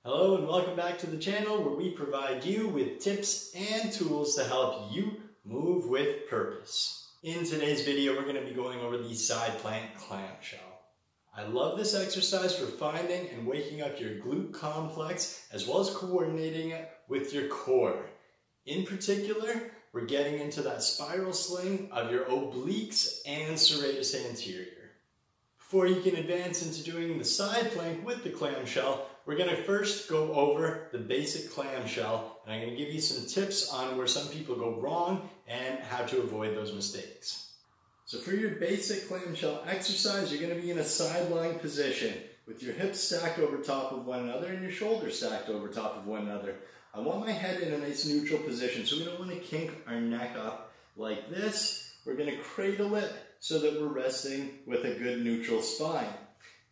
Hello and welcome back to the channel where we provide you with tips and tools to help you move with purpose. In today's video, we're going to be going over the side plank clam shell. I love this exercise for finding and waking up your glute complex as well as coordinating it with your core. In particular, we're getting into that spiral sling of your obliques and serratus anterior. Before you can advance into doing the side plank with the clam shell, we're going to first go over the basic clam shell, and I'm going to give you some tips on where some people go wrong and how to avoid those mistakes. So for your basic clam shell exercise, you're going to be in a side lying position with your hips stacked over top of one another and your shoulders stacked over top of one another. I want my head in a nice neutral position, so we don't want to kink our neck up like this. We're going to cradle it so that we're resting with a good neutral spine.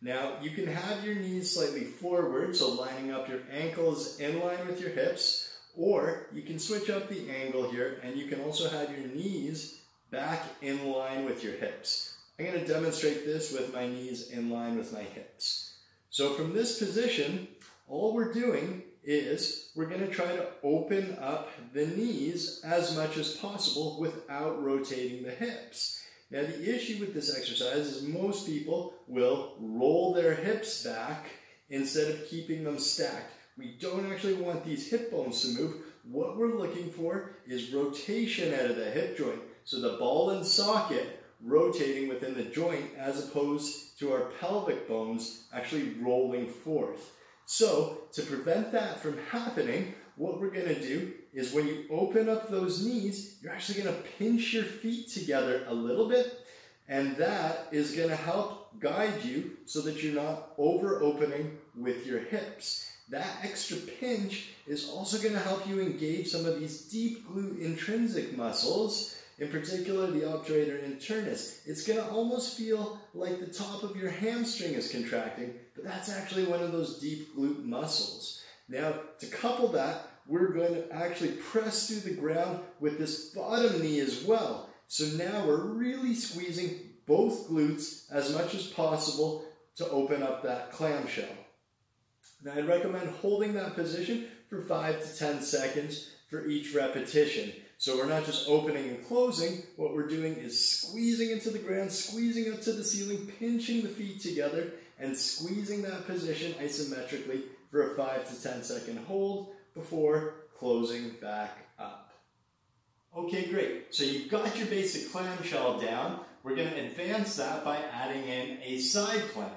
Now, you can have your knees slightly forward, so lining up your ankles in line with your hips, or you can switch up the angle here, and you can also have your knees back in line with your hips. I'm going to demonstrate this with my knees in line with my hips. So from this position, all we're doing is we're going to try to open up the knees as much as possible without rotating the hips. Now the issue with this exercise is most people will roll their hips back instead of keeping them stacked. We don't actually want these hip bones to move. What we're looking for is rotation out of the hip joint. So the ball and socket rotating within the joint as opposed to our pelvic bones actually rolling forth. So to prevent that from happening, what we're going to do is when you open up those knees, you're actually going to pinch your feet together a little bit, and that is going to help guide you so that you're not over opening with your hips. That extra pinch is also going to help you engage some of these deep glute intrinsic muscles, in particular the obturator internus. It's going to almost feel like the top of your hamstring is contracting, but that's actually one of those deep glute muscles. Now, to couple that, we're going to actually press through the ground with this bottom knee as well. So now we're really squeezing both glutes as much as possible to open up that clamshell. Now, I'd recommend holding that position for 5 to 10 seconds for each repetition. So we're not just opening and closing, what we're doing is squeezing into the ground, squeezing up to the ceiling, pinching the feet together, and squeezing that position isometrically for a 5 to 10 second hold before closing back up. Okay, great. So you've got your basic clamshell down. We're going to advance that by adding in a side plank.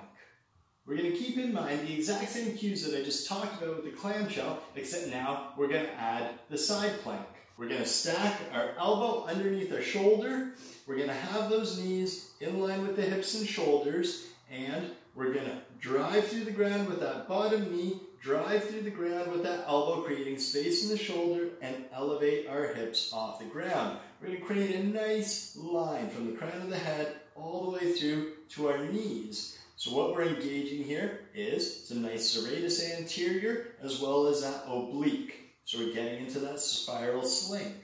We're going to keep in mind the exact same cues that I just talked about with the clamshell, except now we're going to add the side plank. We're going to stack our elbow underneath our shoulder. We're going to have those knees in line with the hips and shoulders, and we're going to drive through the ground with that bottom knee, drive through the ground with that elbow, creating space in the shoulder, and elevate our hips off the ground. We're going to create a nice line from the crown of the head all the way through to our knees. So what we're engaging here is some nice serratus anterior as well as that oblique. So we're getting into that spiral sling.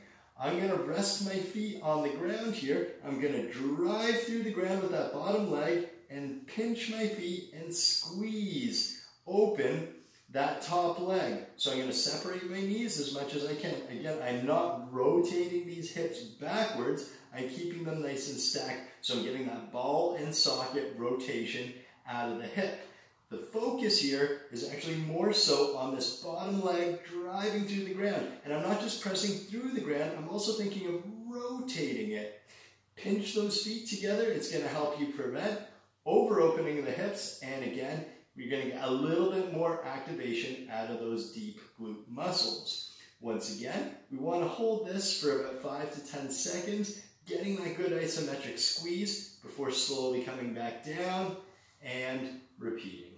I'm going to rest my feet on the ground here. I'm going to drive through the ground with that bottom leg and pinch my feet and squeeze open that top leg. So I'm going to separate my knees as much as I can. Again, I'm not rotating these hips backwards. I'm keeping them nice and stacked. So I'm getting that ball and socket rotation out of the hip. The focus here is actually more so on this bottom leg driving through the ground. And I'm not just pressing through the ground, I'm also thinking of rotating it. Pinch those feet together. It's going to help you prevent over opening the hips. And again, you're going to get a little bit more activation out of those deep glute muscles. Once again, we want to hold this for about 5 to 10 seconds, getting that good isometric squeeze before slowly coming back down and repeating.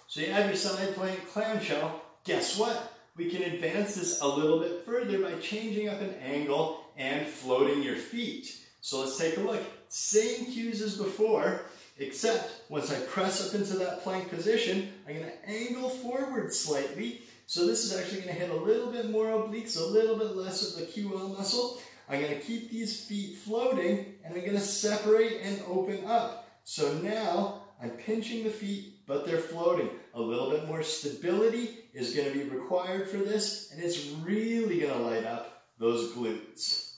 So you have your side plank clamshell. Guess what? We can advance this a little bit further by changing up an angle and floating your feet. So let's take a look. Same cues as before, except once I press up into that plank position, I'm going to angle forward slightly. So this is actually going to hit a little bit more obliques, a little bit less of the QL muscle. I'm going to keep these feet floating, and I'm going to separate and open up. So now I'm pinching the feet, but they're floating. A little bit more stability is going to be required for this, and it's really going to light up those glutes.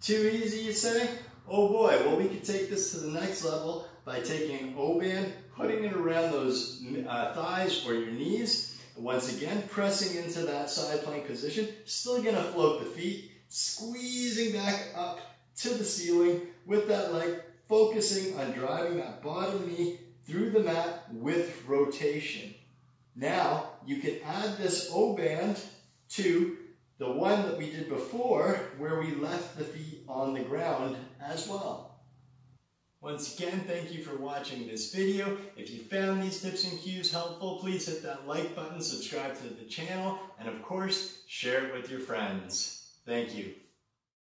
Too easy, you say? Oh boy, well we could take this to the next level by taking an O-band, putting it around those thighs or your knees. Once again, pressing into that side plank position, still going to float the feet, squeezing back up to the ceiling with that leg, focusing on driving that bottom knee through the mat with rotation. Now, you can add this O-band to the one that we did before, where we left the feet on the ground as well. Once again, thank you for watching this video. If you found these tips and cues helpful, please hit that like button, subscribe to the channel, and of course, share it with your friends. Thank you.